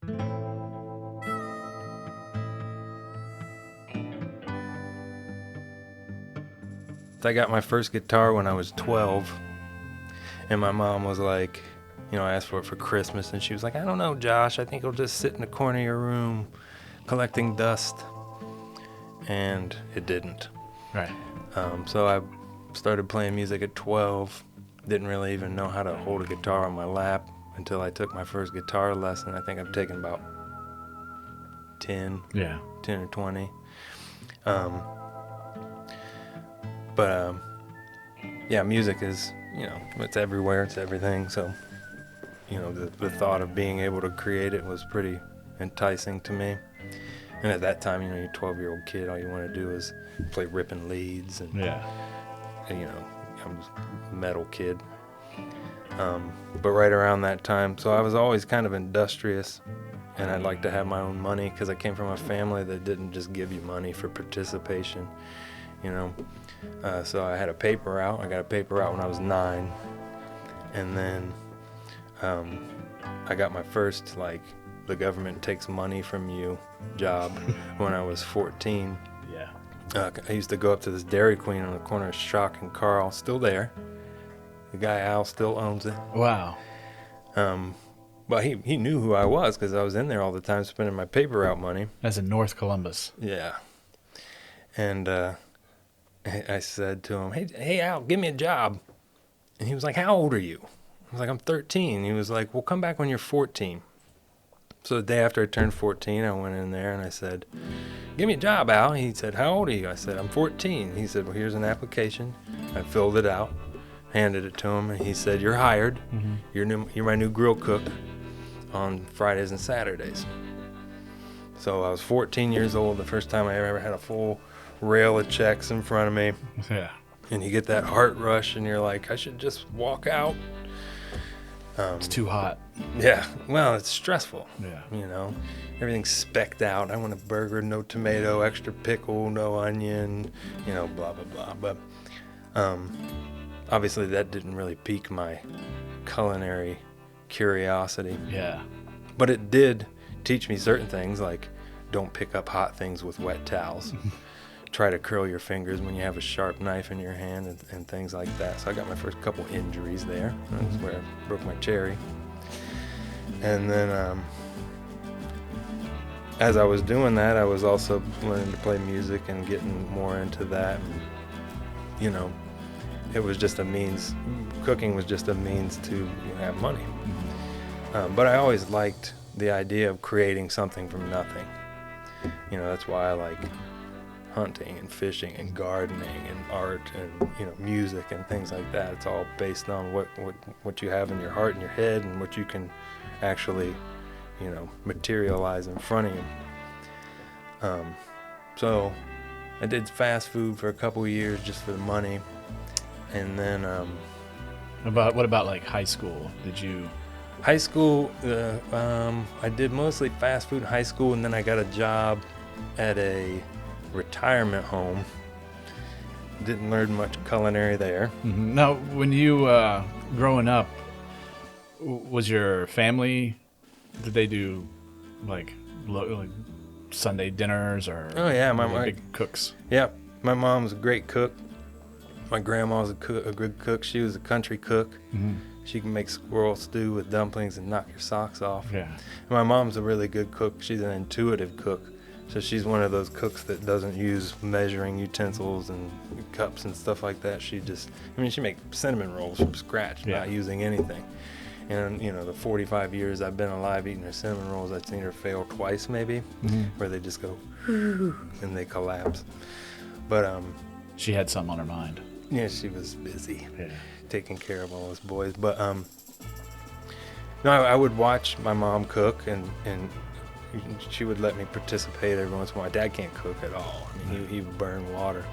I got my first guitar when I was 12, and my mom was like, I asked for it for Christmas, and she was like, I don't know, Josh, I think it'll just sit in the corner of your room collecting dust. And it didn't. Right. So I started playing music at 12, didn't really even know how to hold a guitar on my lap until I took my first guitar lesson. I think I've taken about 10 or 20. Yeah, music is, it's everywhere, it's everything. So, the thought of being able to create it was pretty enticing to me. And at that time, you're a 12-year-old kid, all you want to do is play ripping leads. And, I'm just a metal kid. But right around that time, so I was always kind of industrious, and I'd like to have my own money because I came from a family that didn't just give you money for participation, So I had a paper route. I got a paper route when I was 9. And then I got my first, the government takes money from you job when I was 14. Yeah. I used to go up to this Dairy Queen on the corner of Shock and Carl, still there. The guy Al still owns it. Wow. But he knew who I was because I was in there all the time spending my paper route money. That's in North Columbus. Yeah. And I said to him, hey Al, give me a job. And he was like, how old are you? I was like, I'm 13. He was like, well, come back when you're 14. So the day after I turned 14, I went in there and I said, give me a job, Al. He said, how old are you? I said, I'm 14. He said, well, here's an application. I filled it out, handed it to him, and he said, you're hired. Mm-hmm. You're my new grill cook on Fridays and Saturdays. So I was 14 years old, the first time I ever had a full rail of checks in front of me. Yeah. And you get that heart rush, and you're like, I should just walk out. It's too hot. Yeah, well, it's stressful. Yeah. Everything's specced out. I want a burger, no tomato, extra pickle, no onion, blah, blah, blah. But obviously that didn't really pique my culinary curiosity. Yeah. But it did teach me certain things, like don't pick up hot things with wet towels. Try to curl your fingers when you have a sharp knife in your hand and things like that. So I got my first couple injuries there. That's where I broke my cherry. And then as I was doing that, I was also learning to play music and getting more into that. And, it was just a means. Cooking was just a means to have money. But I always liked the idea of creating something from nothing. That's why I like hunting and fishing and gardening and art and music and things like that. It's all based on what you have in your heart and your head and what you can actually materialize in front of you. So I did fast food for a couple of years just for the money, and then what about like high school? High school, I did mostly fast food in high school, and then I got a job at a retirement home. Didn't learn much culinary there. Mm-hmm. Now, when you growing up, was your family, did they do like Sunday dinners or? Oh yeah, my big cooks. Yeah, my mom was a great cook. My grandma was a good cook. She was a country cook. Mm-hmm. She can make squirrel stew with dumplings and knock your socks off. Yeah. And my mom's a really good cook. She's an intuitive cook. So she's one of those cooks that doesn't use measuring utensils and cups and stuff like that. She makes cinnamon rolls from scratch, not using anything. And, the 45 years I've been alive eating her cinnamon rolls, I've seen her fail twice maybe, where they just go, and they collapse. But she had something on her mind. Yeah, she was busy taking care of all those boys. But no, I would watch my mom cook, and she would let me participate every once in a while. My dad can't cook at all. I mean, he would burn water.